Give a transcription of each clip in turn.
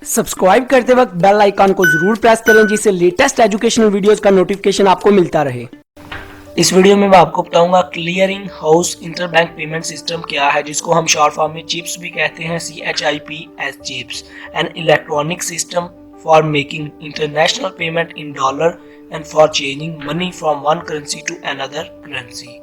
Subscribe करते वक्त bell icon को जरूर प्रेस करें जिससे लेटेस्ट एजुकेशनल वीडियोस का नोटिफिकेशन आपको मिलता रहे। इस वीडियो में मैं आपको बताऊंगा clearing house interbank payment system क्या है, जिसको हम शॉर्ट फॉर्म में चिप्स भी कहते हैं, CHIPS CHIPS, an electronic system for making international payment in dollar and for changing money from one currency to another currency.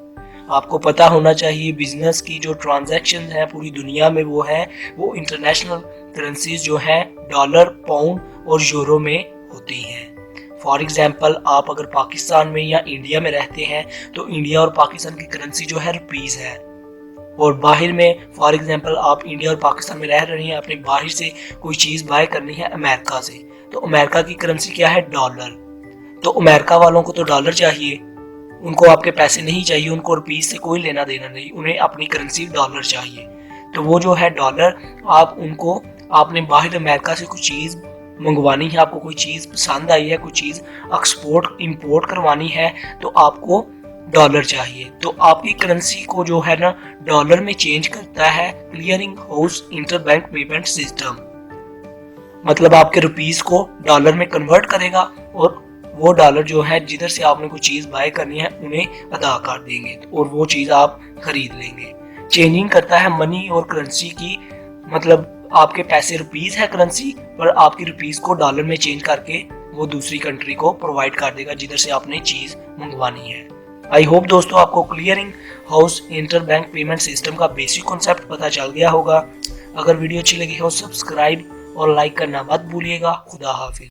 आपको पता होना चाहिए बिजनेस की जो ट्रांजैक्शन है पूरी दुनिया में वो इंटरनेशनल करेंसीज जो है डॉलर, पाउंड और यूरो में होती हैं। फॉर एग्जाम्पल आप अगर पाकिस्तान में या इंडिया में रहते हैं तो इंडिया और पाकिस्तान की करेंसी जो है रुपीज है, और बाहर में फॉर एग्जाम्पल आप इंडिया और पाकिस्तान में रह रहे हैं, आपने बाहर से कोई चीज़ बाय करनी है अमेरिका से, तो अमेरिका की करेंसी क्या है? डॉलर। तो अमेरिका वालों को तो डॉलर चाहिए, उनको आपके पैसे नहीं चाहिए, उनको रुपीज से कोई लेना देना नहीं, उन्हें अपनी करेंसी डॉलर चाहिए। तो वो जो है डॉलर आप उनको, आपने बाहर अमेरिका से कुछ चीज़ मंगवानी है, आपको कोई चीज़ पसंद आई है, कोई चीज़ एक्सपोर्ट इंपोर्ट करवानी है, तो आपको डॉलर चाहिए। तो आपकी करेंसी को जो है ना डॉलर में चेंज करता है clearing house interbank payment system. मतलब आपके रुपीस को डॉलर में कन्वर्ट करेगा और वो डॉलर जो है जिधर से आपने कोई चीज़ बाय करनी है उन्हें अदा कर देंगे और वो चीज़ आप खरीद लेंगे। चेंजिंग करता है मनी और करेंसी की, मतलब आपके पैसे रुपीस है करेंसी, पर आपकी रुपीस को डॉलर में चेंज करके वो दूसरी कंट्री को प्रोवाइड कर देगा जिधर से आपने चीज़ मंगवानी है। आई होप दोस्तों आपको clearing house interbank payment system का बेसिक कॉन्सेप्ट पता चल गया होगा। अगर वीडियो अच्छी लगी हो सब्सक्राइब और लाइक करना मत भूलिएगा। खुदा हाफिज।